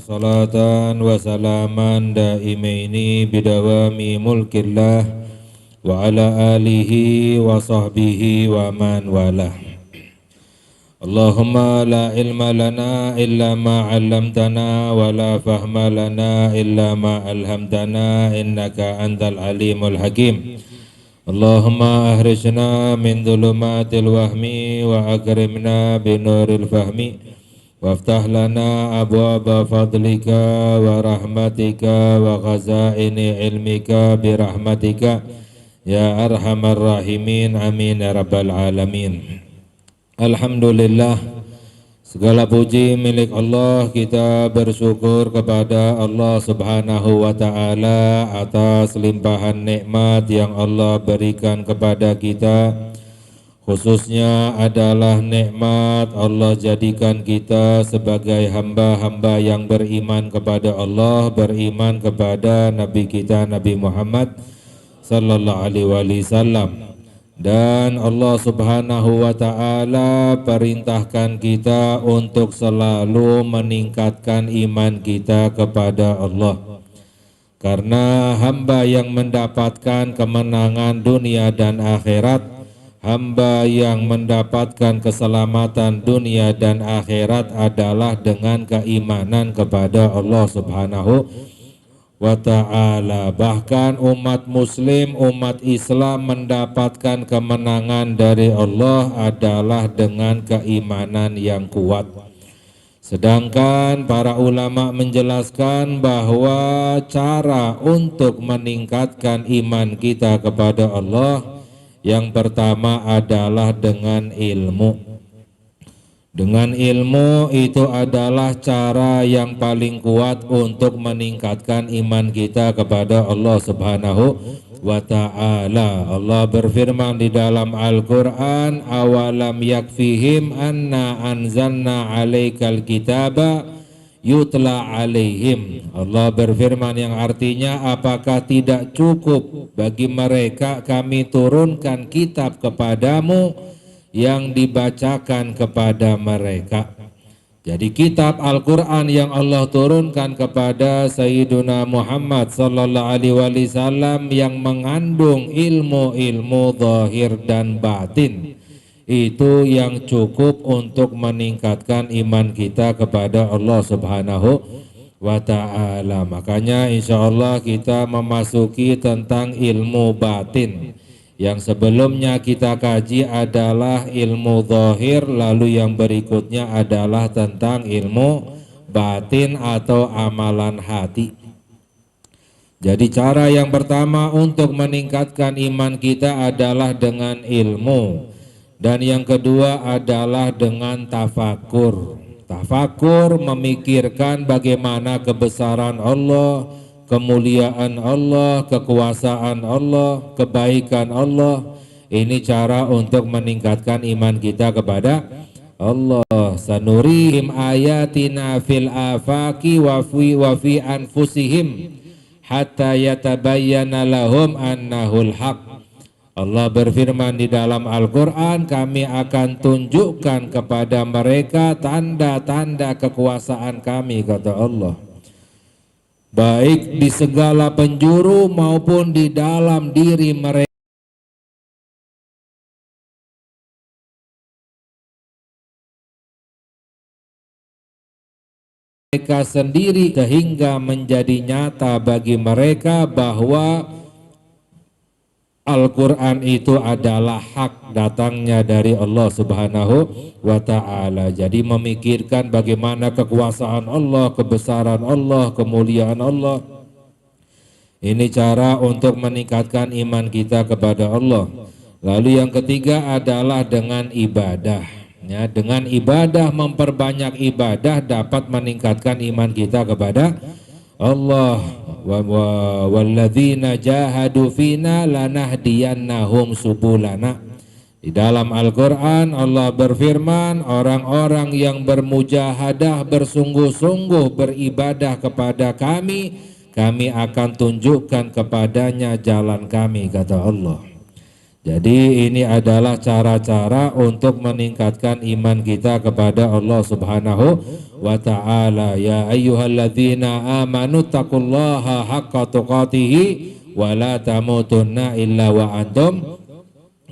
salatan wa salaman daimaini bidawami mulkillah wa ala alihi wa sahbihi wa man walah. Allahumma la ilma lana illa ma 'allamtana wa la fahma lana illa ma 'allamtana innaka antal alimul hakim. Allahumma ahrijna min dhulumatil wahmi wa akrimna binuril fahmi waftah lana abwaba fadlika wa rahmatika wa khazaini ilmika birahmatika ya arhamar rahimin amin ya rabbal alamin. Alhamdulillah, segala puji milik Allah. Kita bersyukur kepada Allah Subhanahu wa ta'ala atas limpahan nikmat yang Allah berikan kepada kita. Khususnya adalah nikmat Allah jadikan kita sebagai hamba-hamba yang beriman kepada Allah, beriman kepada Nabi kita Nabi Muhammad sallallahu alaihi wasallam. Dan Allah Subhanahu wa ta'ala perintahkan kita untuk selalu meningkatkan iman kita kepada Allah. Karena hamba yang mendapatkan kemenangan dunia dan akhirat, hamba yang mendapatkan keselamatan dunia dan akhirat adalah dengan keimanan kepada Allah Subhanahu wa ta'ala. Bahkan umat muslim, umat Islam mendapatkan kemenangan dari Allah adalah dengan keimanan yang kuat. Sedangkan para ulama menjelaskan bahwa cara untuk meningkatkan iman kita kepada Allah yang pertama adalah dengan ilmu. Dengan ilmu itu adalah cara yang paling kuat untuk meningkatkan iman kita kepada Allah Subhanahu wa ta'ala. Allah berfirman di dalam Al-Quran, awalam yakfihim anna anzalna alaikal kitaba yutla alaihim. Allah berfirman yang artinya, apakah tidak cukup bagi mereka kami turunkan kitab kepadamu yang dibacakan kepada mereka. Jadi kitab Al-Quran yang Allah turunkan kepada Sayyiduna Muhammad sallallahu alaihi wasallam yang mengandung ilmu-ilmu zahir dan batin, itu yang cukup untuk meningkatkan iman kita kepada Allah Subhanahu wa ta'ala. Makanya insya Allah kita memasuki tentang ilmu batin. Yang sebelumnya kita kaji adalah ilmu zahir, lalu yang berikutnya adalah tentang ilmu batin atau amalan hati. Jadi cara yang pertama untuk meningkatkan iman kita adalah dengan ilmu, dan yang kedua adalah dengan tafakur. Tafakur memikirkan bagaimana kebesaran Allah, kemuliaan Allah, kekuasaan Allah, kebaikan Allah. Ini cara untuk meningkatkan iman kita kepada Allah. Sanurihim ayatina fil afaqi wa fi anfusihim hatta yatabayyana lahum annahul haq. Allah berfirman di dalam Al-Quran, kami akan tunjukkan kepada mereka tanda-tanda kekuasaan kami, kata Allah, baik di segala penjuru maupun di dalam diri mereka sendiri, sehingga menjadi nyata bagi mereka bahwa Al-Quran itu adalah hak, datangnya dari Allah Subhanahu wa ta'ala. Jadi memikirkan bagaimana kekuasaan Allah, kebesaran Allah, kemuliaan Allah. Ini cara untuk meningkatkan iman kita kepada Allah. Lalu yang ketiga adalah dengan ibadah. Ya, dengan ibadah, memperbanyak ibadah dapat meningkatkan iman kita kepada Allah. Walladzina jahadu fina lanahdiyannahum subulana. Di dalam Al-Quran Allah berfirman, orang-orang yang bermujahadah, bersungguh-sungguh beribadah kepada kami, kami akan tunjukkan kepadanya jalan kami, kata Allah. Jadi ini adalah cara-cara untuk meningkatkan iman kita kepada Allah Subhanahu wa ta'ala. Ya ayyuhalladzina amanu taqullaha haqqa tuqatihi wa la tamutunna illa wa antum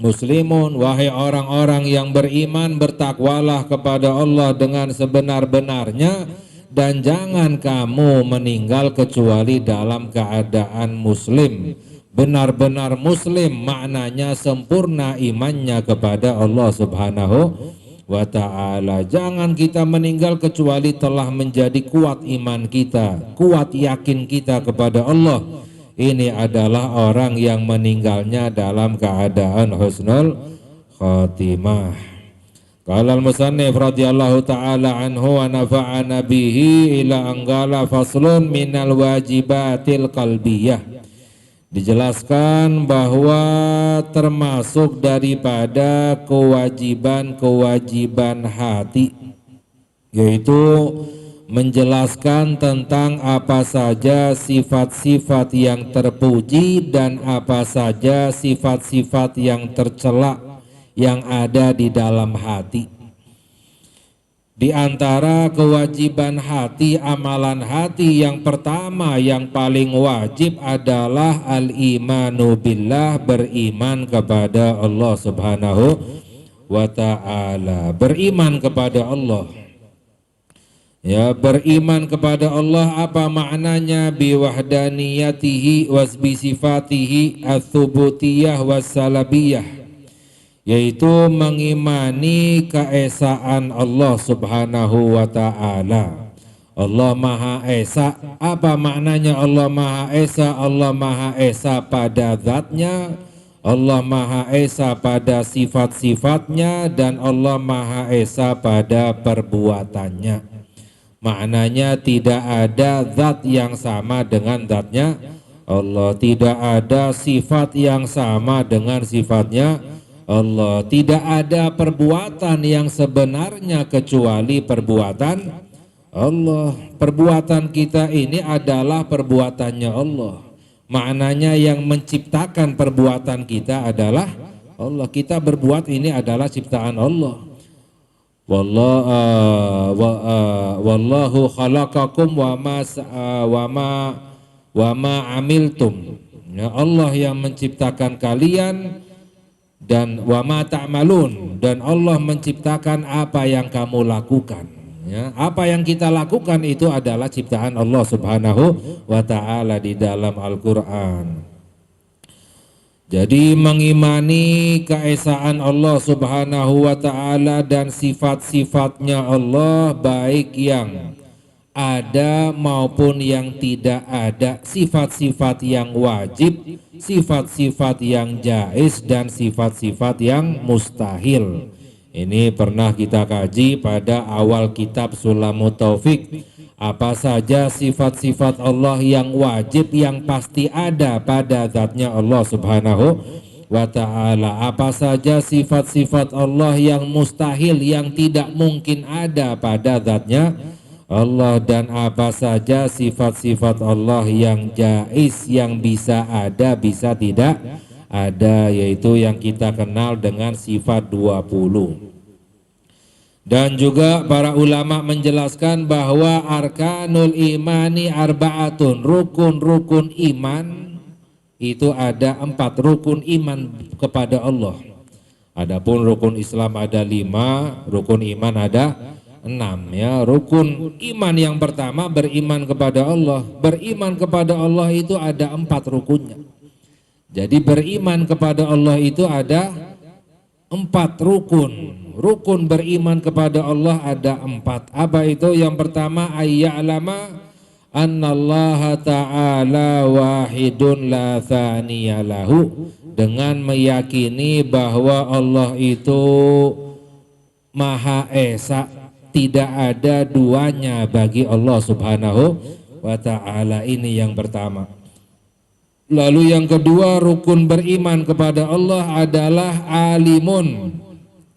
muslimun. Wahai orang-orang yang beriman, bertakwalah kepada Allah dengan sebenar-benarnya dan jangan kamu meninggal kecuali dalam keadaan muslim. Benar-benar muslim maknanya sempurna imannya kepada Allah Subhanahu wa ta'ala. Jangan kita meninggal kecuali telah menjadi kuat iman kita, kuat yakin kita kepada Allah. Ini adalah orang yang meninggalnya dalam keadaan husnul khatimah. Qala al-musannif radhiyallahu ta'ala anhu wa nafa'ana bihi ila anggala faslun minal wajibatil qalbiyah. Dijelaskan bahwa termasuk daripada kewajiban-kewajiban hati, yaitu menjelaskan tentang apa saja sifat-sifat yang terpuji dan apa saja sifat-sifat yang tercela yang ada di dalam hati. Di antara kewajiban hati, amalan hati yang pertama yang paling wajib adalah al-imanu billah, beriman kepada Allah Subhanahu wa ta'ala. Beriman kepada Allah. Ya, beriman kepada Allah apa maknanya? Biwahdaniyatihi wasbisifatihi ats-tsubutiyah wassalabiyah, yaitu mengimani keesaan Allah Subhanahu wa ta'ala. Allah Maha Esa. Apa maknanya Allah Maha Esa? Allah Maha Esa pada zatnya, Allah Maha Esa pada sifat-sifatnya, dan Allah Maha Esa pada perbuatannya. Maknanya tidak ada zat yang sama dengan zatnya Allah, tidak ada sifat yang sama dengan sifatnya Allah, tidak ada perbuatan yang sebenarnya kecuali perbuatan Allah. Perbuatan kita ini adalah perbuatannya Allah. Maknanya yang menciptakan perbuatan kita adalah Allah. Kita berbuat ini adalah ciptaan Allah. Wallahu khalaqakum wa ma amiltum. Ya, Allah yang menciptakan kalian dan wa ma ta'malun, dan Allah menciptakan apa yang kamu lakukan. Ya, apa yang kita lakukan itu adalah ciptaan Allah Subhanahu wa ta'ala di dalam Al-Quran. Jadi mengimani keesaan Allah Subhanahu wa ta'ala dan sifat-sifatnya Allah, baik yang ada maupun yang tidak ada, sifat-sifat yang wajib, sifat-sifat yang jaiz, dan sifat-sifat yang mustahil. Ini pernah kita kaji pada awal kitab Sulamut Taufik. Apa saja sifat-sifat Allah yang wajib, yang pasti ada pada zatnya Allah Subhanahu wa ta'ala. Apa saja sifat-sifat Allah yang mustahil, yang tidak mungkin ada pada zatnya Allah, dan apa saja sifat-sifat Allah yang jaiz, yang bisa ada bisa tidak ada, yaitu yang kita kenal dengan sifat 20. Dan juga para ulama menjelaskan bahwa arkanul imani arba'atun, rukun-rukun iman itu ada 4 rukun iman kepada Allah. Adapun rukun Islam ada 5, rukun iman ada 6. Ya, rukun iman yang pertama beriman kepada Allah. Beriman kepada Allah itu ada 4 rukunnya. Jadi beriman kepada Allah itu ada 4 rukun. Rukun beriman kepada Allah ada 4. Apa itu? Yang pertama, ayya'lama annallaha ta'ala wahidun la thaniya lahu, dengan meyakini bahwa Allah itu Maha Esa, tidak ada duanya bagi Allah Subhanahu wa ta'ala. Ini yang pertama. Lalu yang kedua, rukun beriman kepada Allah adalah alimun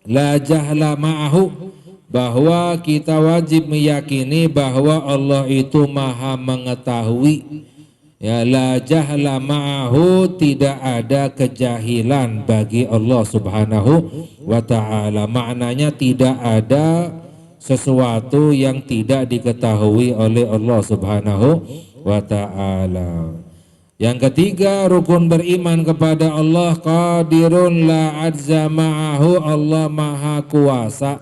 la jahla ma'ahu, bahwa kita wajib meyakini bahwa Allah itu Maha mengetahui. Ya, la jahla ma'ahu, tidak ada kejahilan bagi Allah Subhanahu wa ta'ala. Maknanya tidak ada sesuatu yang tidak diketahui oleh Allah Subhanahu wa ta'ala. Yang ketiga, rukun beriman kepada Allah, qadirun la ajza ma'ahu, Allah maha kuasa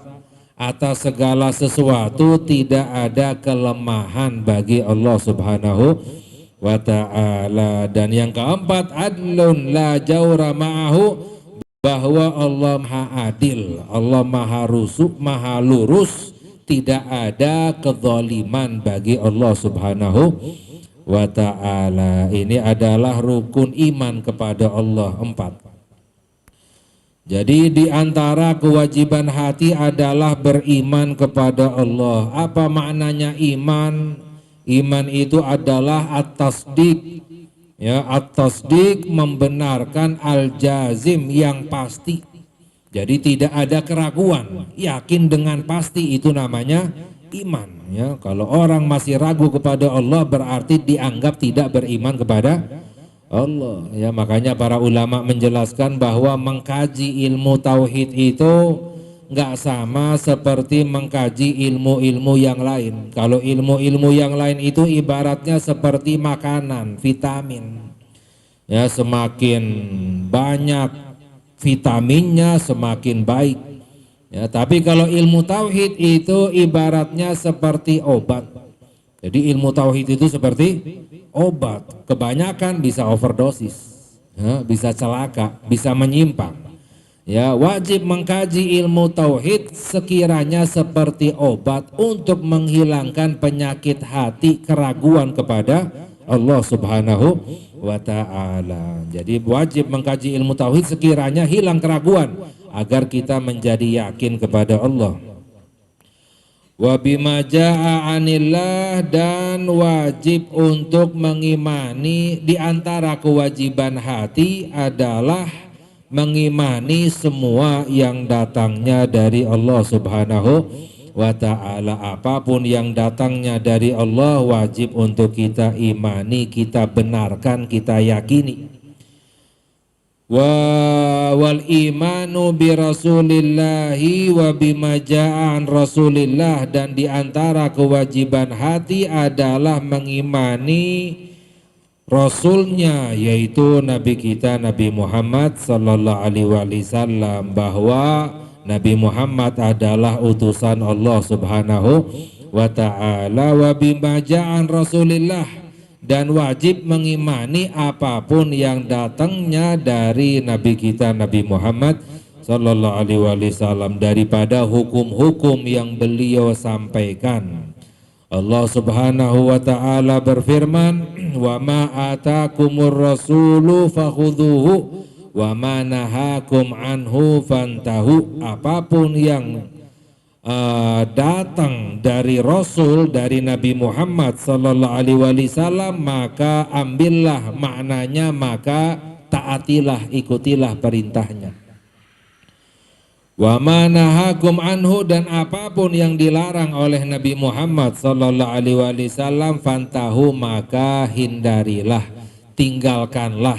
atas segala sesuatu, tidak ada kelemahan bagi Allah Subhanahu wa ta'ala. Dan yang keempat, adlun la jawra ma'ahu, bahwa Allah maha adil, Allah maha rusuk, maha lurus, tidak ada kezaliman bagi Allah Subhanahu wa ta'ala. Ini adalah rukun iman kepada Allah 4. Jadi di antara kewajiban hati adalah beriman kepada Allah. Apa maknanya iman? Iman itu adalah at-tasdiq, ya, at-tasdiq membenarkan, al-jazim yang pasti. Jadi tidak ada keraguan, yakin dengan pasti, itu namanya iman. Ya, kalau orang masih ragu kepada Allah berarti dianggap tidak beriman kepada Allah. Ya, makanya para ulama menjelaskan bahwa mengkaji ilmu tauhid itu nggak sama seperti mengkaji ilmu-ilmu yang lain. Kalau ilmu-ilmu yang lain itu ibaratnya seperti makanan, vitamin. Ya, semakin banyak vitaminnya semakin baik. Ya, tapi kalau ilmu tauhid itu ibaratnya seperti obat. Jadi ilmu tauhid itu seperti obat. Kebanyakan bisa overdosis, ya, bisa celaka, bisa menyimpang. Ya, wajib mengkaji ilmu tauhid sekiranya seperti obat untuk menghilangkan penyakit hati, keraguan kepada Allah Subhanahu wa ta'ala. Jadi wajib mengkaji ilmu tauhid sekiranya hilang keraguan, agar kita menjadi yakin kepada Allah. Wa bima jaa anillah, dan wajib untuk mengimani, di antara kewajiban hati adalah mengimani semua yang datangnya dari Allah Subhanahu wa ta'ala. Apapun yang datangnya dari Allah wajib untuk kita imani, kita benarkan, kita yakini. Wal imanu bi rasulillahi wa bima ja'an rasulillah, dan diantara kewajiban hati adalah mengimani rasulnya, yaitu Nabi kita Nabi Muhammad sallallahu alaihi wasallam, bahwa Nabi Muhammad adalah utusan Allah Subhanahu wa ta'ala. Wa bima ja'an rasulillah, dan wajib mengimani apapun yang datangnya dari Nabi kita Nabi Muhammad sallallahu alaihi wasallam, daripada hukum-hukum yang beliau sampaikan. Allah Subhanahu wa ta'ala berfirman, wa ma atakumur rasulu fakhudhuhu wa ma nahakum anhu fantahu. Apapun yang datang dari Rasul, dari Nabi Muhammad sallallahu alaihi wasallam, maka ambillah maknanya, maka taatilah, ikutilah perintahnya. Wa ma nahakum anhu, dan apapun yang dilarang oleh Nabi Muhammad sallallahu alaihi wasallam, fantahu, maka hindarilah, tinggalkanlah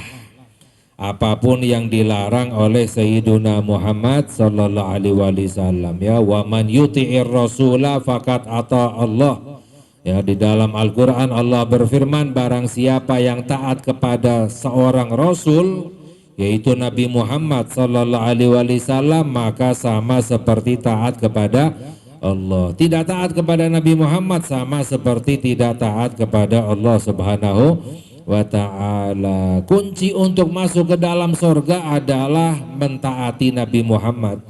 apapun yang dilarang oleh Sayyiduna Muhammad sallallahu alaihi wasallam. Ya, wa man yuti'ir rasula faqad ata Allah. Ya, di dalam Al-Qur'an Allah berfirman, barang siapa yang taat kepada seorang rasul, yaitu Nabi Muhammad sallallahu alaihi wasallam, maka sama seperti taat kepada Allah. Tidak taat kepada Nabi Muhammad sama seperti tidak taat kepada Allah Subhanahu wa ta'ala. Kunci untuk masuk ke dalam surga adalah mentaati Nabi Muhammad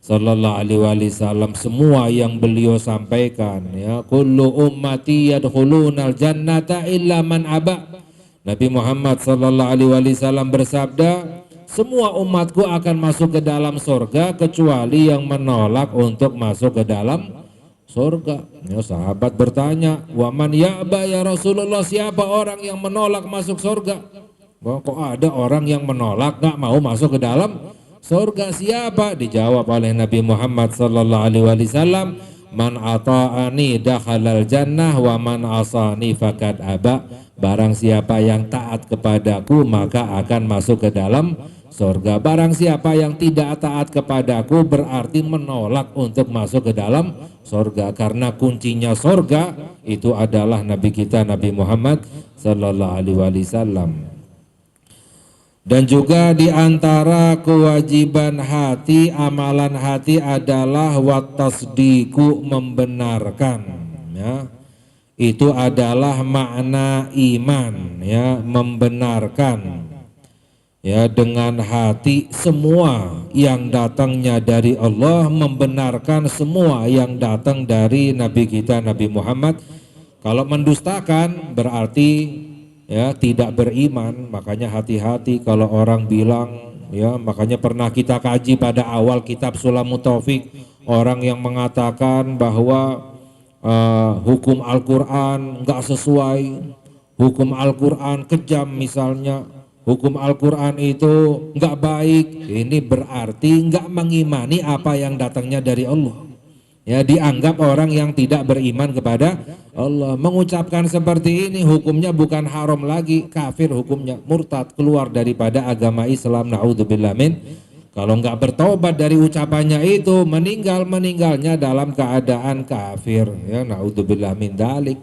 sallallahu alaihi wasallam, semua yang beliau sampaikan. Ya, kullu ummati yadkhulunal jannata illa man aba. Nabi Muhammad sallallahu alaihi wasallam bersabda, semua umatku akan masuk ke dalam surga kecuali yang menolak untuk masuk ke dalam surga. Ya, sahabat bertanya, wa man ya'ba ya Rasulullah, siapa orang yang menolak masuk surga? Wah, kok ada orang yang menolak gak mau masuk ke dalam surga, siapa? Dijawab oleh Nabi Muhammad sallallahu alaihi wasallam, man ata'ani dakhalal jannah wa man asani faqad aba. Barang siapa yang taat kepadaku maka akan masuk ke dalam sorga. Barang siapa yang tidak taat kepadaku berarti menolak untuk masuk ke dalam sorga, karena kuncinya sorga itu adalah Nabi kita Nabi Muhammad Sallallahu Alaihi Wasallam. Dan juga di antara kewajiban hati, amalan hati adalah watasdiku, membenarkan, ya. Itu adalah makna iman, ya, membenarkan, ya, dengan hati semua yang datangnya dari Allah, membenarkan semua yang datang dari Nabi kita Nabi Muhammad. Kalau mendustakan berarti, ya, tidak beriman. Makanya hati-hati kalau orang bilang, ya, makanya pernah kita kaji pada awal kitab Sulamut Taufik, orang yang mengatakan bahwa hukum Al-Quran nggak sesuai, hukum Al-Quran kejam misalnya, hukum Al-Quran itu nggak baik, ini berarti nggak mengimani apa yang datangnya dari Allah. Ya, dianggap orang yang tidak beriman kepada Allah. Mengucapkan seperti ini hukumnya bukan haram lagi, kafir hukumnya, murtad, keluar daripada agama Islam. Na'udzubillah min. Kalau nggak bertobat dari ucapannya itu, meninggalnya dalam keadaan kafir, ya, na'udzubillah min dalik.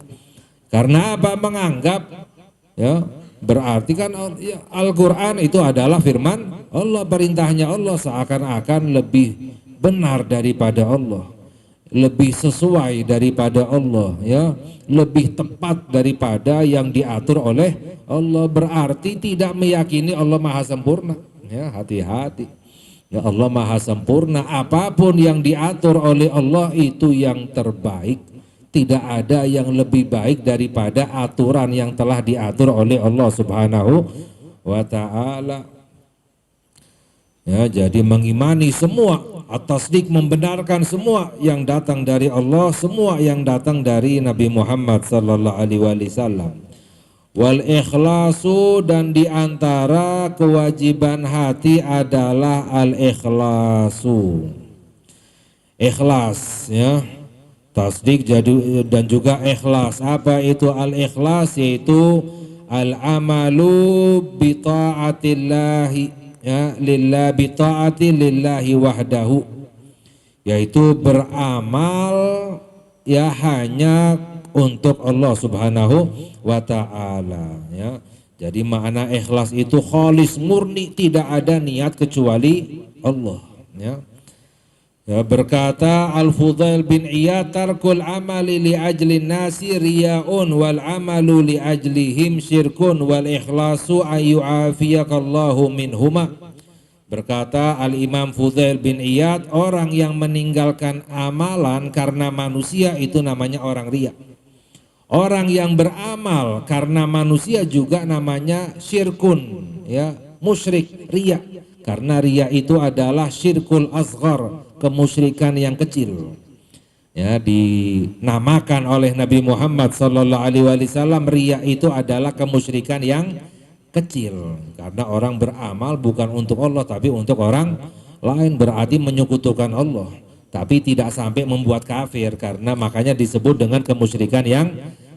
Karena apa? Menganggap, ya, berarti kan ya, Al-Quran itu adalah firman Allah, perintahnya Allah, seakan-akan lebih benar daripada Allah, lebih sesuai daripada Allah, ya, lebih tepat daripada yang diatur oleh Allah. Berarti tidak meyakini Allah maha sempurna. Ya, hati-hati. Ya, Allah maha sempurna, apapun yang diatur oleh Allah itu yang terbaik. Tidak ada yang lebih baik daripada aturan yang telah diatur oleh Allah Subhanahu wa ta'ala. Ya, jadi mengimani semua, at-tasdiq, membenarkan semua yang datang dari Allah, semua yang datang dari Nabi Muhammad sallallahu alaihi wasallam. Wal ikhlasu, dan diantara kewajiban hati adalah al ikhlasu, ikhlas, ya, tasdik dan juga ikhlas. Apa itu al ikhlas? Yaitu al amalu bi taatillahi, ya, lillah, bi taati lillahi wahdahu, yaitu beramal, ya, hanya untuk Allah Subhanahu wa ta'ala, ya. Jadi makna ikhlas itu khalis, murni, tidak ada niat kecuali Allah, ya. Ya, berkata Al-Fudail bin Iyad, tarkul amali li ajli nasi riya'un wal amalu li ajlihim syirkun wal ikhlasu ayyu'afiyakallahu minhuma. Berkata Al-Imam Fudail bin Iyad, orang yang meninggalkan amalan karena manusia itu namanya orang riya. Orang yang beramal karena manusia juga namanya syirkun, ya, musyrik, riya. Karena riya itu adalah syirkul asghar, kemusyrikan yang kecil. Ya, dinamakan oleh Nabi Muhammad sallallahu alaihi wasallam, riya itu adalah kemusyrikan yang kecil. Karena orang beramal bukan untuk Allah tapi untuk orang lain, berarti menyekutukan Allah. Tapi tidak sampai membuat kafir, karena makanya disebut dengan kemusyrikan yang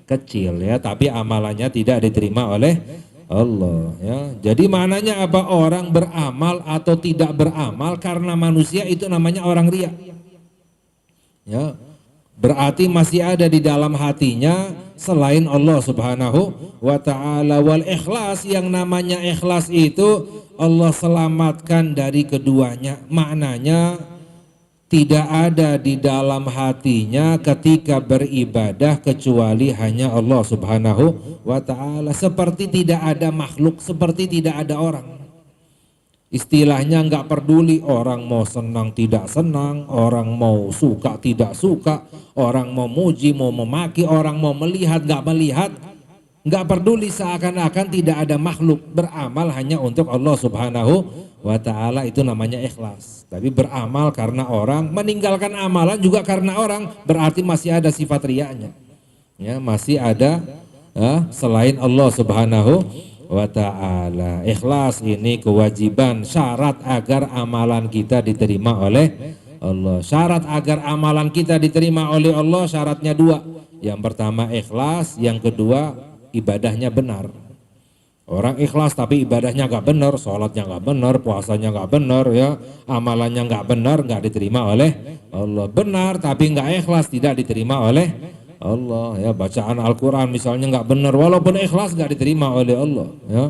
kecil, ya, tapi amalannya tidak diterima oleh Allah, ya. Jadi maknanya apa? Orang beramal atau tidak beramal karena manusia itu namanya orang riya, ya. Berarti masih ada di dalam hatinya selain Allah Subhanahu wa ta'ala. Wal ikhlas, yang namanya ikhlas itu Allah selamatkan dari keduanya. Maknanya tidak ada di dalam hatinya ketika beribadah kecuali hanya Allah Subhanahu wa ta'ala. Seperti tidak ada makhluk, seperti tidak ada orang. Istilahnya nggak peduli orang mau senang tidak senang, orang mau suka tidak suka, orang mau muji mau memaki, orang mau melihat nggak melihat, nggak peduli, seakan-akan tidak ada makhluk. Beramal hanya untuk Allah Subhanahu wa ta'ala, itu namanya ikhlas. Tapi beramal karena orang, meninggalkan amalan juga karena orang, berarti masih ada sifat riyanya, ya, masih ada, ya, selain Allah Subhanahu wa ta'ala. Ikhlas ini kewajiban, syarat agar amalan kita diterima oleh Allah. Syarat agar amalan kita diterima oleh Allah syaratnya dua. Yang pertama ikhlas, yang kedua ibadahnya benar. Orang ikhlas tapi ibadahnya nggak benar, sholatnya nggak benar, puasanya nggak benar, ya, amalannya nggak benar, nggak diterima oleh Allah. Benar tapi nggak ikhlas, tidak diterima oleh Allah. Ya, bacaan Al-Quran misalnya nggak benar, walaupun ikhlas nggak diterima oleh Allah. Ya,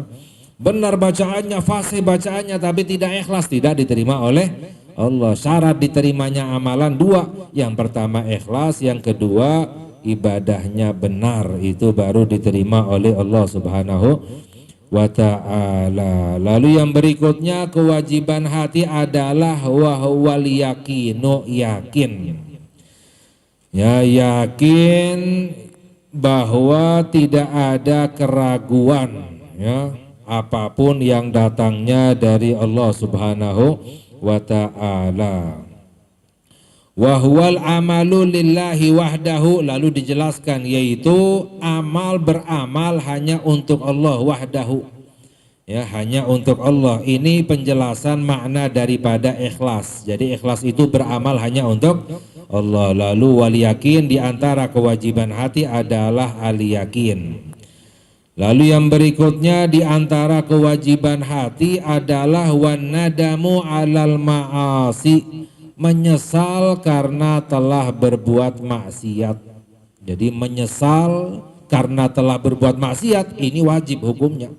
benar bacaannya, fasih bacaannya, tapi tidak ikhlas, tidak diterima oleh Allah. Syarat diterimanya amalan dua, yang pertama ikhlas, yang kedua ibadahnya benar, itu baru diterima oleh Allah Subhanahu wa ta'ala. Lalu yang berikutnya, kewajiban hati adalah wahwal yakinu, yakin. Ya, yakin bahwa tidak ada keraguan, ya, apapun yang datangnya dari Allah Subhanahu wa ta'ala. Wahwal amalu lillahi wahdahu, lalu dijelaskan, yaitu amal beramal hanya untuk Allah wahdahu, ya, hanya untuk Allah. Ini penjelasan makna daripada ikhlas. Jadi ikhlas itu beramal hanya untuk Allah. Lalu wal yakin, diantara kewajiban hati adalah al yakin. Lalu yang berikutnya, diantara kewajiban hati adalah wan nadamu alal ma'asi, menyesal karena telah berbuat maksiat. Jadi menyesal karena telah berbuat maksiat, ini wajib hukumnya.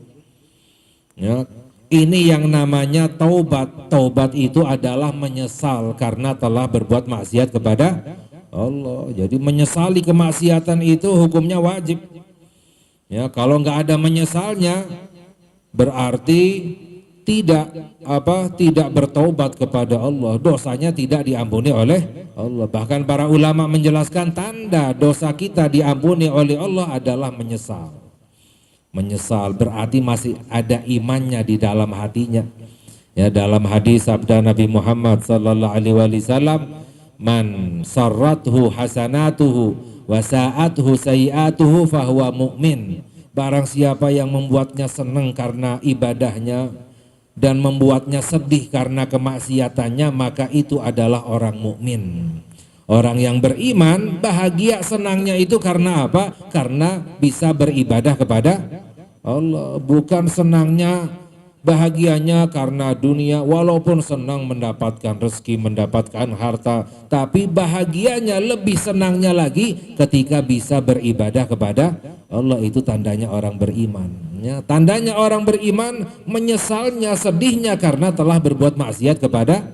Ya, ini yang namanya taubat. Taubat itu adalah menyesal karena telah berbuat maksiat kepada Allah. Jadi menyesali kemaksiatan itu hukumnya wajib. Ya, kalau nggak ada menyesalnya berarti tidak bertaubat kepada Allah, dosanya tidak diampuni oleh Allah. Bahkan para ulama menjelaskan tanda dosa kita diampuni oleh Allah adalah menyesal. Menyesal berarti masih ada imannya di dalam hatinya. Ya, dalam hadis sabda Nabi Muhammad sallallahu alaihi wasallam, man sarrathu hasanatuhu wa sa'athu sayi'atuhu fahuwa mu'min. Barang siapa yang membuatnya senang karena ibadahnya dan membuatnya sedih karena kemaksiatannya, maka itu adalah orang mukmin. Orang yang beriman bahagia senangnya itu karena apa? Karena bisa beribadah kepada Allah. Bukan senangnya, bahagianya karena dunia, walaupun senang mendapatkan rezeki, mendapatkan harta, tapi bahagianya, lebih senangnya lagi ketika bisa beribadah kepada Allah. Itu tandanya orang beriman. Ya, tandanya orang beriman menyesalnya, sedihnya karena telah berbuat maksiat kepada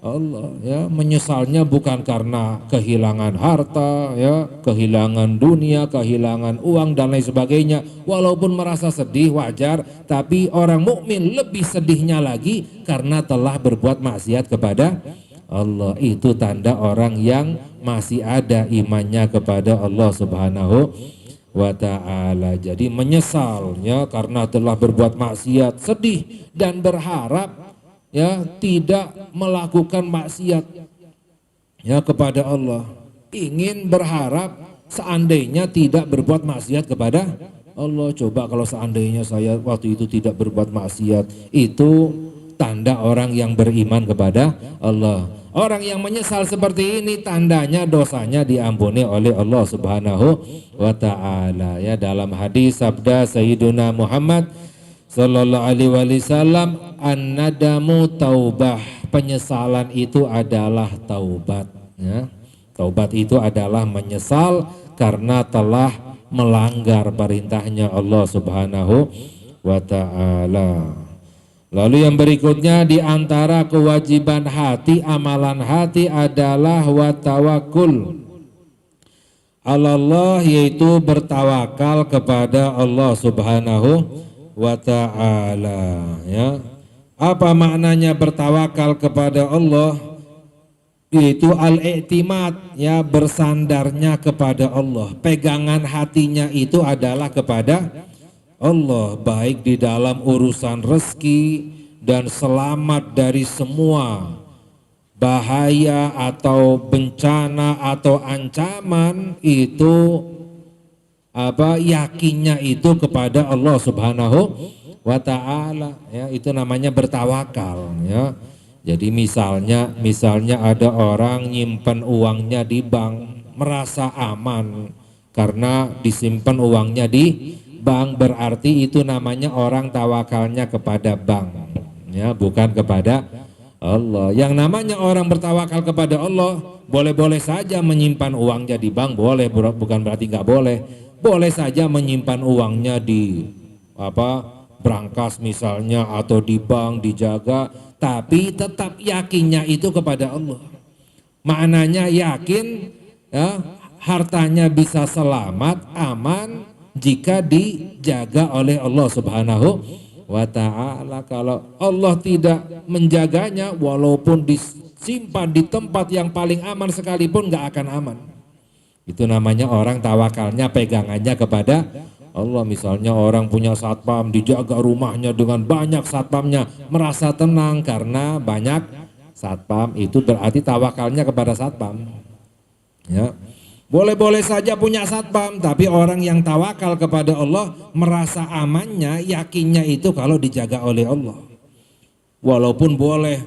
Allah. Ya, menyesalnya bukan karena kehilangan harta, ya, kehilangan dunia, kehilangan uang dan lain sebagainya. Walaupun merasa sedih wajar, tapi orang mukmin lebih sedihnya lagi karena telah berbuat maksiat kepada Allah. Itu tanda orang yang masih ada imannya kepada Allah Subhanahu wa ta'ala. Jadi menyesalnya karena telah berbuat maksiat, sedih dan berharap, ya, tidak melakukan maksiat, ya, kepada Allah. Ingin berharap seandainya tidak berbuat maksiat kepada Allah. Coba kalau seandainya saya waktu itu tidak berbuat maksiat, itu tanda orang yang beriman kepada Allah. Orang yang menyesal seperti ini tandanya dosanya diampuni oleh Allah Subhanahu wa ta'ala. Ya, dalam hadis sabda Sayyiduna Muhammad sallallahu alaihi wasallam, an-nadamu taubah, penyesalan itu adalah taubat. Ya, taubat itu adalah menyesal karena telah melanggar perintahnya Allah Subhanahu wa ta'ala. Lalu yang berikutnya, di antara kewajiban hati, amalan hati adalah wa tawakkul Allah, yaitu bertawakal kepada Allah Subhanahu wa ta'ala. Ya, apa maknanya bertawakal kepada Allah? Yaitu al-i'timad, ya, bersandarnya kepada Allah. Pegangan hatinya itu adalah kepada Allah, baik di dalam urusan rezeki dan selamat dari semua bahaya atau bencana atau ancaman, itu yakinnya itu kepada Allah Subhanahu wa ta'ala. Ya, itu namanya bertawakal. Ya, jadi misalnya ada orang nyimpan uangnya di bank, merasa aman karena disimpan uangnya di bank, berarti itu namanya orang tawakalnya kepada bank, ya, bukan kepada Allah. Yang namanya orang bertawakal kepada Allah, boleh-boleh saja menyimpan uangnya di bank, boleh, bukan berarti nggak boleh. Boleh saja menyimpan uangnya di brankas misalnya, atau di bank dijaga, tapi tetap yakinnya itu kepada Allah. Maknanya yakin, ya, hartanya bisa selamat, aman jika dijaga oleh Allah Subhanahu wa ta'ala. Kalau Allah tidak menjaganya, walaupun disimpan di tempat yang paling aman sekalipun nggak akan aman. Itu namanya orang tawakalnya, pegangannya kepada Allah. Misalnya orang punya satpam, dijaga rumahnya dengan banyak satpamnya, merasa tenang karena banyak satpam, itu berarti tawakalnya kepada satpam, ya. Boleh-boleh saja punya satpam, tapi orang yang tawakal kepada Allah merasa amannya, yakinnya itu kalau dijaga oleh Allah. Walaupun boleh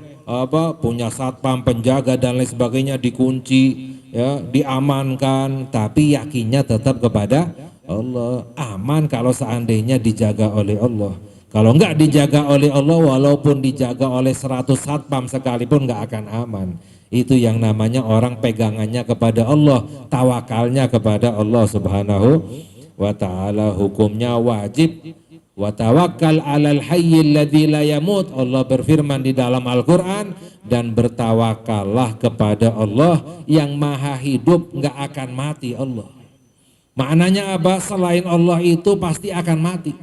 punya satpam, penjaga dan lain sebagainya, dikunci, ya, diamankan, tapi yakinnya tetap kepada Allah. Aman kalau seandainya dijaga oleh Allah. Kalau enggak dijaga oleh Allah, walaupun dijaga oleh 100 satpam sekalipun enggak akan aman. Itu yang namanya orang pegangannya kepada Allah, tawakalnya kepada Allah Subhanahu wa ta'ala. Hukumnya wajib. Wa tawakkal 'alal hayyil ladzi la yamut. Allah berfirman di dalam Al-Qur'an, dan bertawakallah kepada Allah yang maha hidup, enggak akan mati Allah. Maknanya apa? Selain Allah itu pasti akan mati.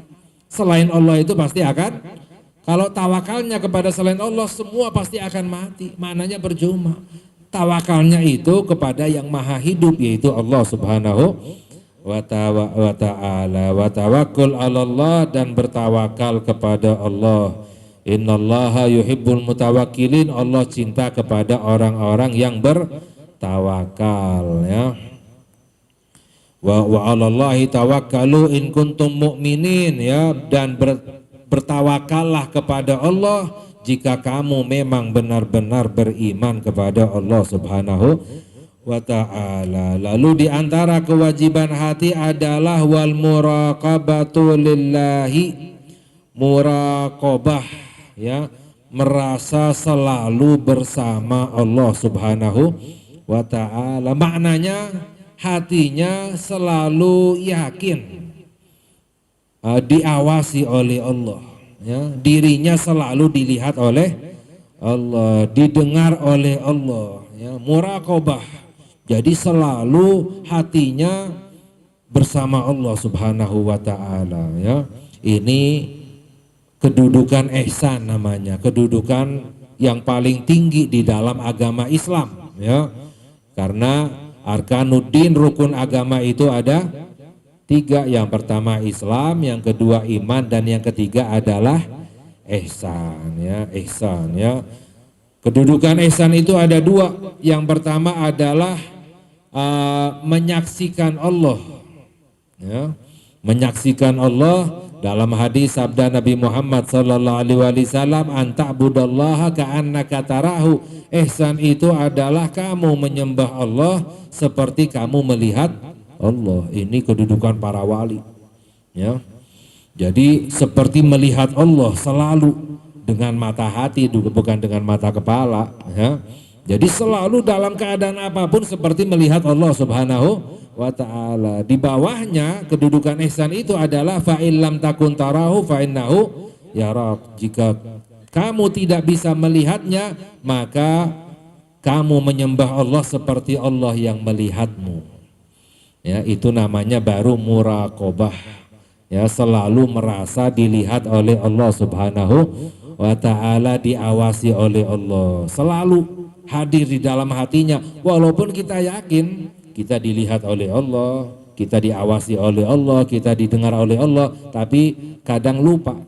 Selain Allah itu pasti akan, kalau tawakalnya kepada selain Allah, semua pasti akan mati. Maknanya percuma. Tawakalnya itu kepada yang maha hidup, yaitu Allah Subhanahu wa ta'ala. Wa tawakkul 'alallah, dan bertawakal kepada Allah. Innallaha yuhibbul mutawakkilin. Allah cinta kepada orang-orang yang bertawakal, ya. Wa 'alallahi tawakkalu in kuntum mu'minin, ya, dan bertawakallah kepada Allah jika kamu memang benar-benar beriman kepada Allah Subhanahu wa ta'ala. Lalu diantara kewajiban hati adalah wal muraqabatu lillahi, muraqabah, ya, merasa selalu bersama Allah Subhanahu wa ta'ala. Maknanya hatinya selalu yakin diawasi oleh Allah, ya, dirinya selalu dilihat oleh Allah, didengar oleh Allah, ya, muraqabah. Jadi selalu hatinya bersama Allah Subhanahu wa ta'ala, ya. Ini kedudukan ihsan namanya, kedudukan yang paling tinggi di dalam agama Islam, ya. Karena arkanuddin, rukun agama itu ada 3. Yang pertama Islam, yang kedua iman, dan yang ketiga adalah ihsan, ya, ihsan, ya. Kedudukan ihsan itu ada 2. Yang pertama adalah menyaksikan Allah, ya. Menyaksikan Allah. Dalam hadis sabda Nabi Muhammad sallallahu alaihi wasallam, anta'budallaha ka'annaka tarahu. Ihsan itu adalah kamu menyembah Allah seperti kamu melihat Allah. Ini kedudukan para wali, ya. Jadi seperti melihat Allah selalu dengan mata hati, bukan dengan mata kepala, ya. Jadi selalu dalam keadaan apapun seperti melihat Allah Subhanahu wa ta'ala. Di bawahnya kedudukan ihsan itu adalah fa illam takun tarahu fa innahu yarak. Jika kamu tidak bisa melihatnya, maka kamu menyembah Allah seperti Allah yang melihatmu. Ya, itu namanya baru muraqabah, ya, selalu merasa dilihat oleh Allah Subhanahu wa ta'ala, diawasi oleh Allah, selalu hadir di dalam hatinya. Walaupun kita yakin kita dilihat oleh Allah, kita diawasi oleh Allah, kita didengar oleh Allah, tapi kadang lupa,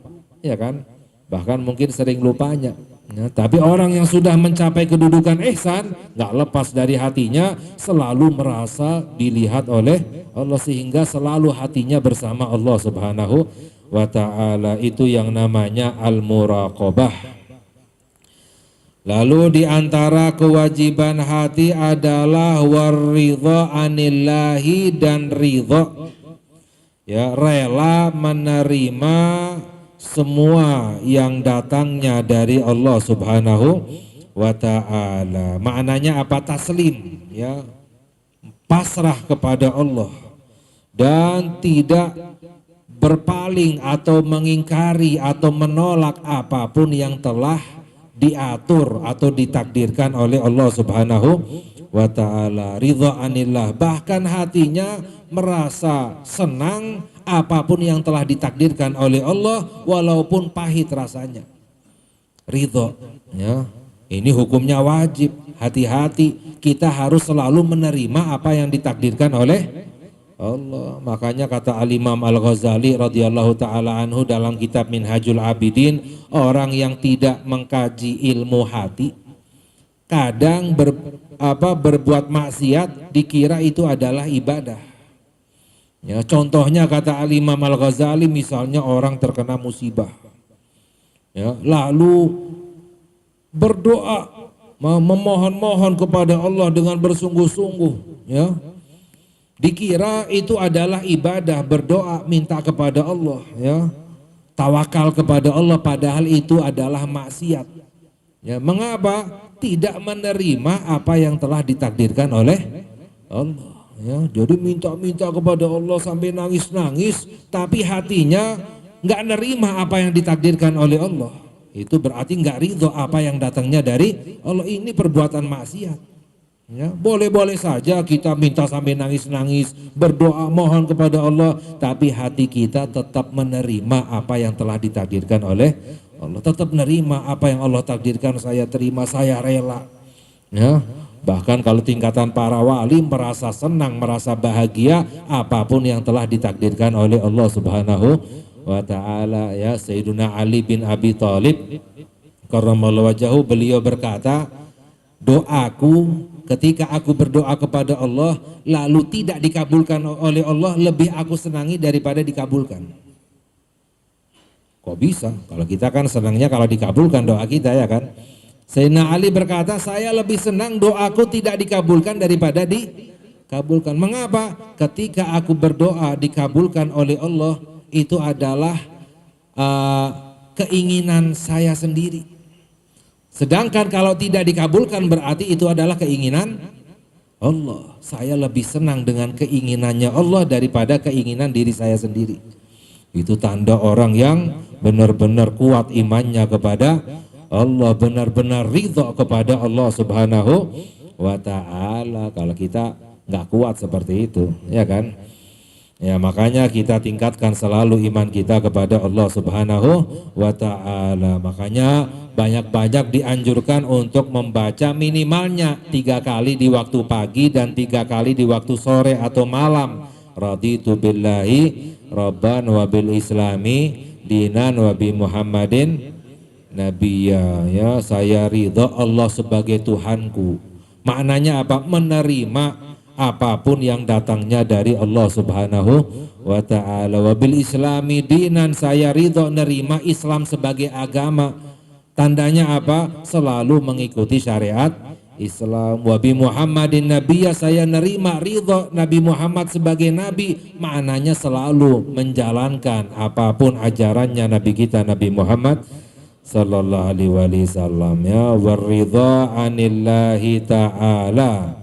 ya kan? Bahkan mungkin sering lupanya. Ya, tapi orang yang sudah mencapai kedudukan ihsan, nggak lepas dari hatinya, selalu merasa dilihat oleh Allah, sehingga selalu hatinya bersama Allah Subhanahu wa ta'ala. Itu yang namanya al-muraqabah. Lalu diantara kewajiban hati adalah waridha anillahi, dan ridha, ya, rela menerima semua yang datangnya dari Allah Subhanahu wa ta'ala. Maknanya apa? Taslim, ya, pasrah kepada Allah dan tidak berpaling atau mengingkari atau menolak apapun yang telah diatur atau ditakdirkan oleh Allah Subhanahu wa ta'ala. Ridha anillah, bahkan hatinya merasa senang apapun yang telah ditakdirkan oleh Allah walaupun pahit rasanya. Ridha, ya. Ini hukumnya wajib. Hati-hati, kita harus selalu menerima apa yang ditakdirkan oleh Allah. Makanya kata Al-Imam Al-Ghazali radhiyallahu taala anhu dalam kitab Minhajul Abidin, orang yang tidak mengkaji ilmu hati kadang berbuat maksiat dikira itu adalah ibadah. Ya, contohnya kata Al-Imam Al-Ghazali, misalnya orang terkena musibah, ya, lalu berdoa memohon-mohon kepada Allah dengan bersungguh-sungguh, ya, dikira itu adalah ibadah, berdoa minta kepada Allah, ya, tawakal kepada Allah, padahal itu adalah maksiat. Ya, mengapa? Tidak menerima apa yang telah ditakdirkan oleh Allah. Ya, jadi minta-minta kepada Allah sampai nangis-nangis, tapi hatinya nggak nerima apa yang ditakdirkan oleh Allah. Itu berarti nggak ridho apa yang datangnya dari Allah. Ini perbuatan maksiat. Ya, boleh-boleh saja kita minta sampai nangis-nangis, berdoa mohon kepada Allah, tapi hati kita tetap menerima apa yang telah ditakdirkan oleh Allah. Tetap menerima apa yang Allah takdirkan, saya terima, saya rela. Ya, bahkan kalau tingkatan para wali merasa senang, merasa bahagia apapun yang telah ditakdirkan oleh Allah Subhanahu wa ta'ala. Ya, Sayyiduna Ali bin Abi Thalib karramallahu wajhahu, beliau berkata, doaku ketika aku berdoa kepada Allah lalu tidak dikabulkan oleh Allah lebih aku senangi daripada dikabulkan. Kok bisa? Kalau kita kan senangnya kalau dikabulkan doa kita, ya kan? Sayyidina Ali berkata, saya lebih senang doaku tidak dikabulkan daripada dikabulkan. Mengapa? Ketika aku berdoa dikabulkan oleh Allah, itu adalah keinginan saya sendiri. Sedangkan kalau tidak dikabulkan berarti itu adalah keinginan Allah. Saya lebih senang dengan keinginannya Allah daripada keinginan diri saya sendiri. Itu tanda orang yang benar-benar kuat imannya kepada Allah, benar-benar ridho kepada Allah Subhanahu wa ta'ala. Kalau kita nggak kuat seperti itu, ya kan? Ya, makanya kita tingkatkan selalu iman kita kepada Allah Subhanahu wa ta'ala. Makanya banyak-banyak dianjurkan untuk membaca minimalnya 3 kali di waktu pagi dan 3 kali di waktu sore atau malam. Raditu billahi rabban wa bil islami dinan wa bi Muhammadin nabiyya. Ya, saya ridha Allah sebagai Tuhanku. Maknanya apa? Menerima apapun yang datangnya dari Allah Subhanahu wa ta'ala. Wa bil islami dinan, saya ridha nerima Islam sebagai agama. Tandanya apa? Selalu mengikuti syariat Islam. Wa bi Muhammadin nabiyya, saya nerima ridha Nabi Muhammad sebagai nabi. Maknanya selalu menjalankan apapun ajarannya Nabi kita Nabi Muhammad sallallahu alaihi wasallam. Ya, waridha anillahi ta'ala.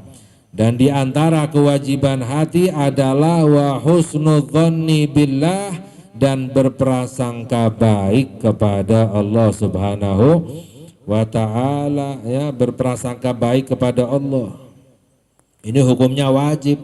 Dan di antara kewajiban hati adalah wa husnudzanni billah, dan berprasangka baik kepada Allah Subhanahu wa ta'ala. Ya, berprasangka baik kepada Allah. Ini hukumnya wajib.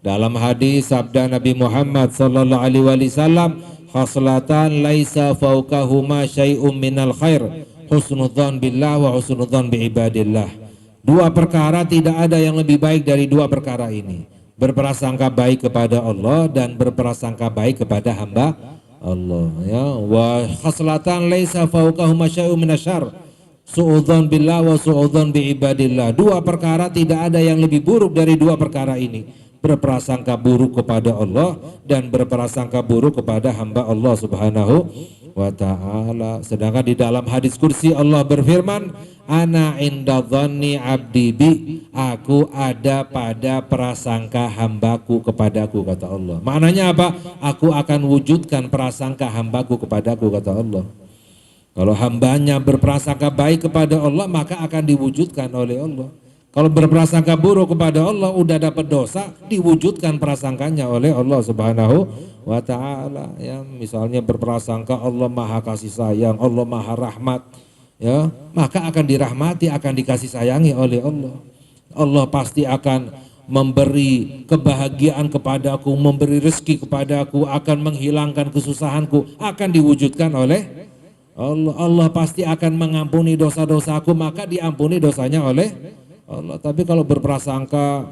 Dalam hadis sabda Nabi Muhammad sallallahu alaihi wasallam, khaslatan laisa fawqahuma syai'um minal khair, husnudzan billah wa husnudzan bi ibadillah. 2 perkara tidak ada yang lebih baik dari 2 perkara ini. Berprasangka baik kepada Allah dan berprasangka baik kepada hamba Allah. Ya, wa khaslatan laisa fawqahuma syai'um minasyarr, su'udzan billah wa su'udzan bi ibadillah. 2 perkara tidak ada yang lebih buruk dari 2 perkara ini. berprasangka buruk kepada Allah dan berprasangka buruk kepada hamba Allah Subhanahu wa ta'ala. Sedangkan di dalam hadis kursi Allah berfirman, ana inda dhanni abdi bi, aku ada pada prasangka hambaku kepadaku, kata Allah. Maknanya apa? Aku akan wujudkan prasangka hambaku kepadaku, kata Allah. Kalau hambanya berprasangka baik kepada Allah, maka akan diwujudkan oleh Allah. Kalau berprasangka buruk kepada Allah, udah dapat dosa, diwujudkan prasangkanya oleh Allah Subhanahu wa ta'ala. Ya, misalnya berprasangka Allah maha kasih sayang, Allah maha rahmat, ya, maka akan dirahmati, akan dikasih sayangi oleh Allah. Allah pasti akan memberi kebahagiaan kepadaku, memberi rezeki kepadaku, akan menghilangkan kesusahanku, akan diwujudkan oleh Allah. Allah pasti akan mengampuni dosa-dosaku, maka diampuni dosanya oleh Allah. Tapi kalau berprasangka,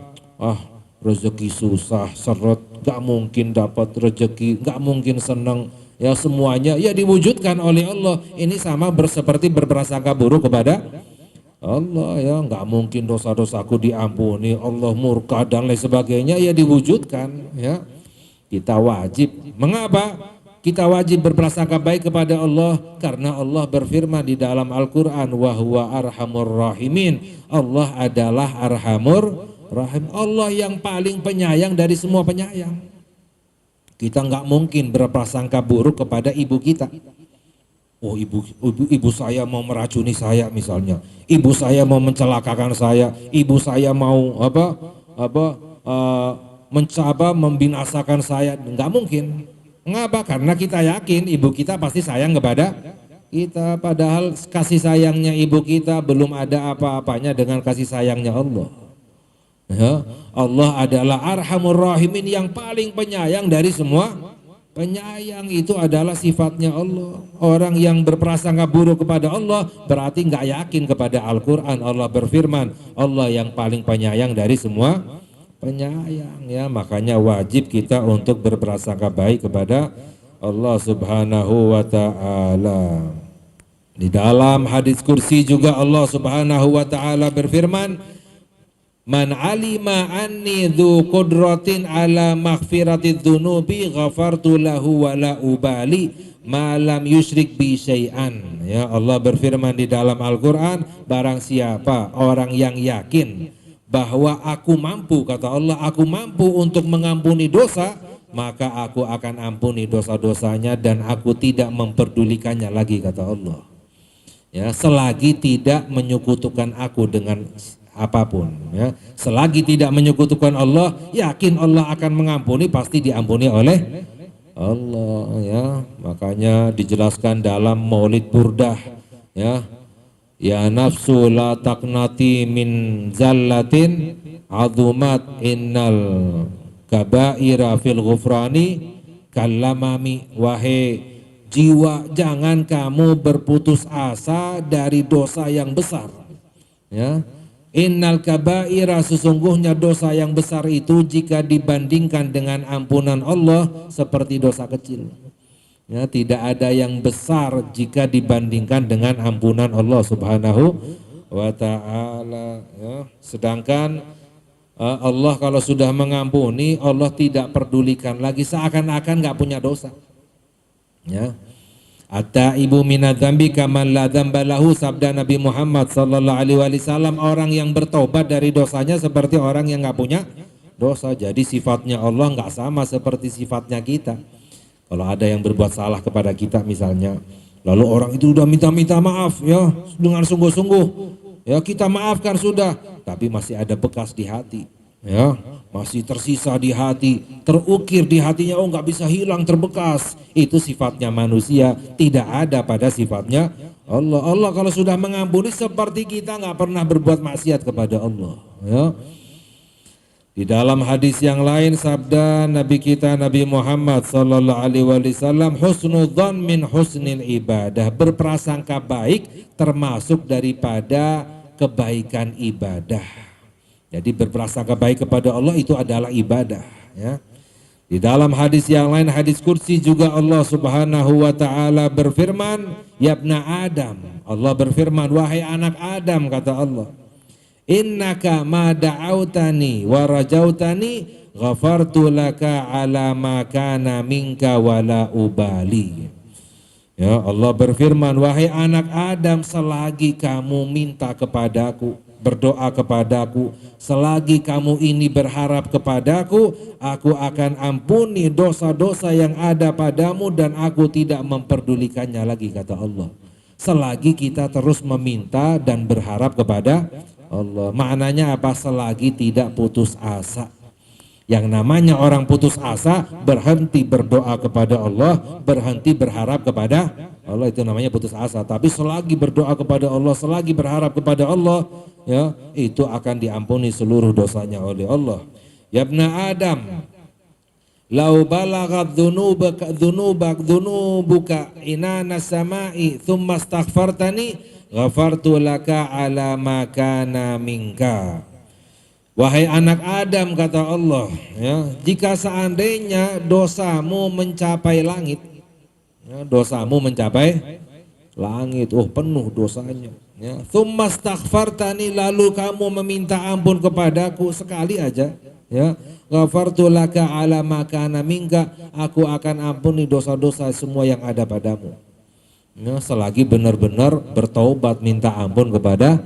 rezeki susah, seret, gak mungkin dapat rezeki, gak mungkin senang, ya semuanya ya diwujudkan oleh Allah. Ini sama seperti berprasangka buruk kepada Allah, ya gak mungkin dosa-dosaku diampuni, Allah murka dan lain sebagainya, ya diwujudkan. Ya, kita wajib. Mengapa? Kita wajib berprasangka baik kepada Allah karena Allah berfirman di dalam Al-Quran, wa huwa arhamur rahimin. Allah adalah arhamur rahim. Allah yang paling penyayang dari semua penyayang. Kita nggak mungkin berprasangka buruk kepada ibu kita. Oh, ibu saya mau meracuni saya misalnya. Ibu saya mau mencelakakan saya. Ibu saya mau mencoba membinasakan saya. Nggak mungkin. Mengapa? Karena kita yakin ibu kita pasti sayang kepada kita, padahal kasih sayangnya ibu kita belum ada apa-apanya dengan kasih sayangnya Allah. Ya, Allah adalah arhamur rahimin, yang paling penyayang dari semua penyayang. Itu adalah sifatnya Allah. Orang yang berprasangka buruk kepada Allah berarti nggak yakin kepada Al-Quran. Allah berfirman, Allah yang paling penyayang dari semua penyayang. Ya, makanya wajib kita untuk berprasangka baik kepada Allah Subhanahu wa ta'ala. Di dalam hadis kursi juga Allah Subhanahu wa ta'ala berfirman, man alima anni dzu qudratin ala maghfiratidz dzunubi ghafartu lahu wa la ubali ma lam yusyrik bi syai'an. Ya, Allah berfirman di dalam Al-Qur'an, barang siapa orang yang yakin bahwa aku mampu, kata Allah, aku mampu untuk mengampuni dosa, maka aku akan ampuni dosa-dosanya dan aku tidak memperdulikannya lagi, kata Allah. Ya, selagi tidak menyekutukan aku dengan apapun. Ya, selagi tidak menyekutukan Allah, yakin Allah akan mengampuni, pasti diampuni oleh Allah. Ya, makanya dijelaskan dalam Maulid Burdah, ya, ya nafsu la taqnati min zallatin azumat innal kabaira fil ghufrani kallamami. Wahai jiwa, jangan kamu berputus asa dari dosa yang besar. Ya, innal kabaira, sesungguhnya dosa yang besar itu jika dibandingkan dengan ampunan Allah seperti dosa kecil. Ya, tidak ada yang besar jika dibandingkan dengan ampunan Allah Subhanahu wa ta'ala. Ya, sedangkan Allah kalau sudah mengampuni, Allah tidak pedulikan lagi, seakan-akan nggak punya dosa. Ya, at-taibu minadz-dzambi kaman la dzamba lahu, sabda Nabi Muhammad sallallahu alaihi wasallam, orang yang bertobat dari dosanya seperti orang yang nggak punya dosa. Jadi sifatnya Allah nggak sama seperti sifatnya kita. Kalau ada yang berbuat salah kepada kita misalnya, lalu orang itu udah minta maaf, ya dengan sungguh-sungguh, ya kita maafkan sudah, tapi masih ada bekas di hati, ya masih tersisa di hati, terukir di hatinya, oh nggak bisa hilang, terbekas. Itu sifatnya manusia, tidak ada pada sifatnya Allah. Allah kalau sudah mengampuni, seperti kita nggak pernah berbuat maksiat kepada Allah. Ya. Di dalam hadis yang lain sabda Nabi kita Nabi Muhammad sallallahu alaihi wasallam, husnudzan min husnil ibadah, berprasangka baik termasuk daripada kebaikan ibadah. Jadi berprasangka baik kepada Allah itu adalah ibadah, ya. Di dalam hadis yang lain, hadis kursi juga Allah Subhanahu wa ta'ala berfirman, yabna Adam, Allah berfirman, wahai anak Adam, kata Allah, innaka ma da'autani wa rajautani ghafartu laka ala ma kana minka wala ubali. Ya, Allah berfirman, wahai anak Adam, selagi kamu minta kepadaku, berdoa kepadaku, selagi kamu ini berharap kepadaku, aku akan ampuni dosa-dosa yang ada padamu dan aku tidak memperdulikannya lagi, kata Allah. Selagi kita terus meminta dan berharap kepada Allah. Maknanya apa? Selagi tidak putus asa. Yang namanya orang putus asa berhenti berdoa kepada Allah, berhenti berharap kepada Allah, itu namanya putus asa. Tapi selagi berdoa kepada Allah, selagi berharap kepada Allah, ya, itu akan diampuni seluruh dosanya oleh Allah. Ya ibna Adam, lau balagat dhunubuka inana samai thumma astaghfartani ghafartu laka ala ma kana minka. Wahai anak Adam, kata Allah, ya, jika seandainya dosamu mencapai langit, ya, dosamu mencapai langit, oh penuh dosanya, ya, tsumma astaghfartani, lalu kamu meminta ampun kepadaku sekali aja, ya, ghafartu laka ala ma kana minka, aku akan ampuni dosa-dosa semua yang ada padamu. Ya, selagi benar-benar bertaubat minta ampun kepada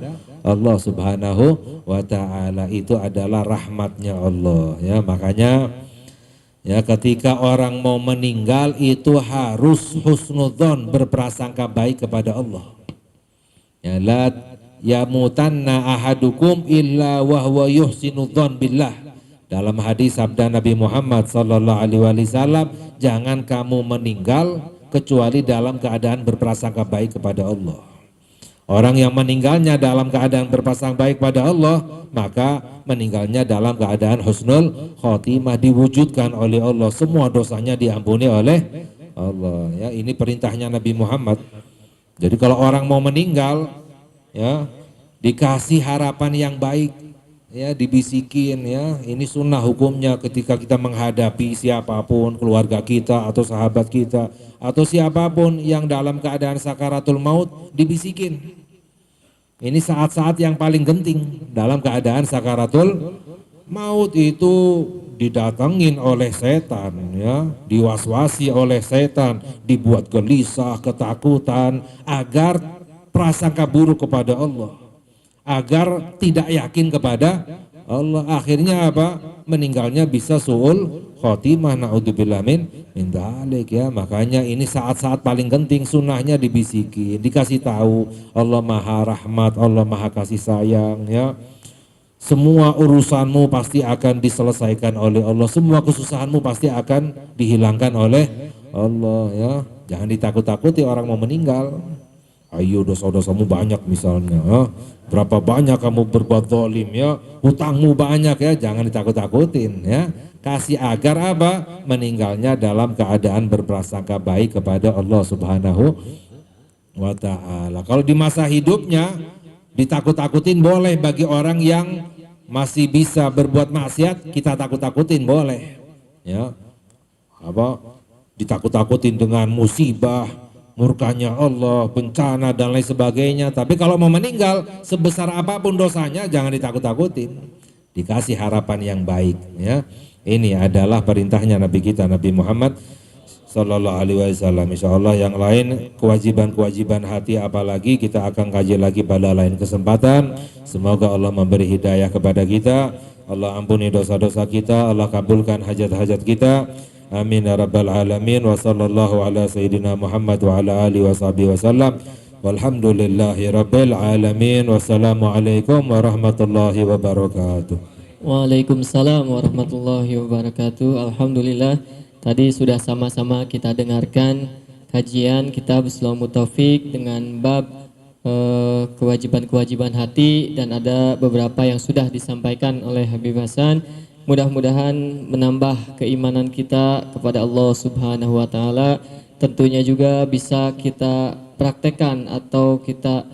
Allah Subhanahu wa ta'ala, itu adalah rahmatnya Allah, ya. Makanya ya, ketika orang mau meninggal itu harus husnudzon, berprasangka baik kepada Allah. Ya, la yamutanna ahadukum illa wa huwa yuhsinudzon billah. Dalam hadis sabda Nabi Muhammad sallallahu alaihi wasallam, jangan kamu meninggal kecuali dalam keadaan berprasangka baik kepada Allah. Orang yang meninggalnya dalam keadaan berprasangka baik pada Allah, maka meninggalnya dalam keadaan husnul khotimah, diwujudkan oleh Allah, semua dosanya diampuni oleh Allah. Ya, ini perintahnya Nabi Muhammad. Jadi kalau orang mau meninggal, ya, dikasih harapan yang baik, ya, dibisikin, ya, ini sunnah hukumnya ketika kita menghadapi siapapun, keluarga kita atau sahabat kita atau siapapun yang dalam keadaan sakaratul maut, dibisikin. Ini saat-saat yang paling genting dalam keadaan sakaratul maut, itu didatengin oleh setan, ya, diwaswasi oleh setan, dibuat gelisah, ketakutan, agar prasangka buruk kepada Allah, agar tidak yakin kepada Allah. Akhirnya apa? Meninggalnya bisa su'ul khotimah, naudzubillah min dzalik, ya. Makanya ini saat-saat paling genting, sunnahnya dibisikin, dikasih tahu Allah Maha Rahmat, Allah Maha Kasih Sayang, ya. Semua urusanmu pasti akan diselesaikan oleh Allah, semua kesusahanmu pasti akan dihilangkan oleh Allah, ya. Jangan ditakut-takuti orang mau meninggal. Ayo, dosa-dosamu banyak misalnya, ya. Berapa banyak kamu berbuat zalim, ya, hutangmu banyak, ya, jangan ditakut-takutin, ya. Kasih agar apa? Meninggalnya dalam keadaan berprasangka baik kepada Allah Subhanahu wa ta'ala. Kalau di masa hidupnya ditakut-takutin boleh, bagi orang yang masih bisa berbuat maksiat kita takut-takutin boleh, ya. Apa? Ditakut-takutin dengan musibah, murkanya Allah, bencana dan lain sebagainya. Tapi kalau mau meninggal, sebesar apapun dosanya jangan ditakut-takutin, dikasih harapan yang baik, ya. Ini adalah perintahnya Nabi kita, Nabi Muhammad sallallahu alaihi wasallam. Insyaallah yang lain kewajiban-kewajiban hati apalagi kita akan kaji lagi pada lain kesempatan. Semoga Allah memberi hidayah kepada kita, Allah ampuni dosa-dosa kita, Allah kabulkan hajat-hajat kita. Amin ya rabbal alamin. Wa sallallahu ala sayyidina Muhammad wa ala alihi washabihi wasallam. Walhamdulillahi rabbil alamin. Wassalamualaikum warahmatullahi wabarakatuh. Waalaikumsalam warahmatullahi wabarakatuh. Alhamdulillah, tadi sudah sama-sama kita dengarkan kajian kitab Islamut Taufik dengan bab kewajiban-kewajiban hati, dan ada beberapa yang sudah disampaikan oleh Habib Hasan. Mudah-mudahan menambah keimanan kita kepada Allah Subhanahu wa ta'ala. Tentunya juga bisa kita praktekkan atau kita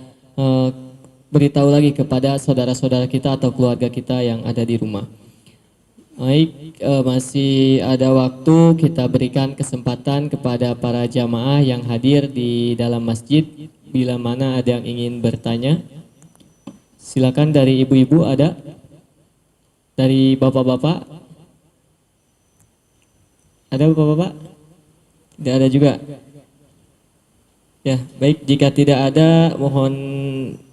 beritahu lagi kepada saudara-saudara kita atau keluarga kita yang ada di rumah. Baik, masih ada waktu, kita berikan kesempatan kepada para jamaah yang hadir di dalam masjid. Bila mana ada yang ingin bertanya, silakan. Dari ibu-ibu ada? Dari bapak-bapak? Ada Bapak-bapak? Tidak ada juga. Ya, baik, jika tidak ada mohon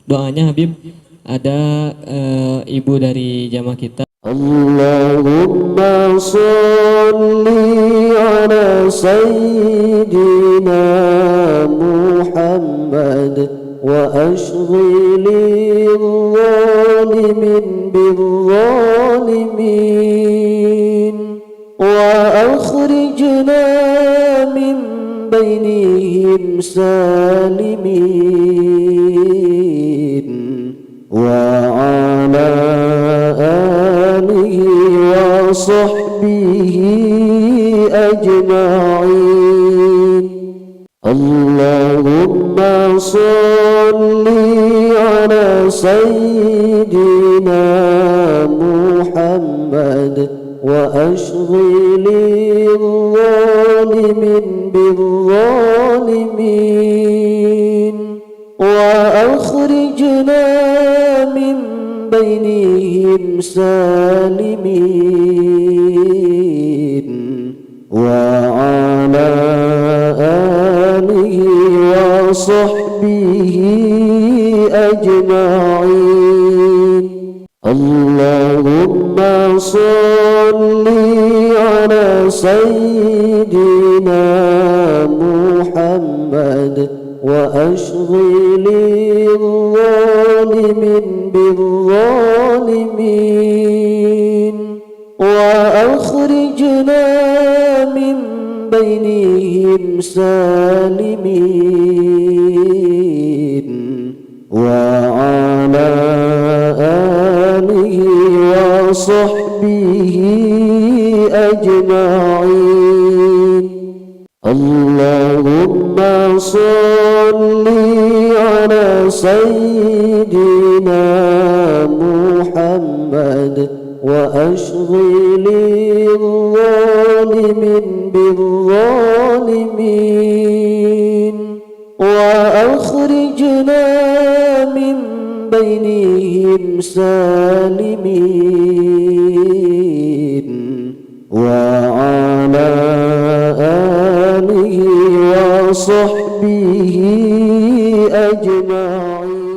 doanya Habib. Ada ibu dari jamaah kita. Allahumma salli ala sayyidina Muhammad wa ashghilil zalimin bil zalimin wa akhrijna min bainihim salimin wa ala alihi wa sahbihi ajma'in. Allahumma salli ala sayyidina Muhammad wa ashghilil zalimin bil zalimin wa akhrijna min bainihim salimin wa ala alihi wa sahbihi ajma'in. Allahumma salli ala sayyidina Muhammad wa ashghilil zalimin bil zalimin wa akhrijna min bainihim salimin wa ala alihi wa sahbihi ajma'in. Allahumma salli ala sayyidina Muhammad wa ashghilil zalimin bil zalimin wa akhrijna min bainihim salimin wa ala alihi wa sahbihi ajma'in.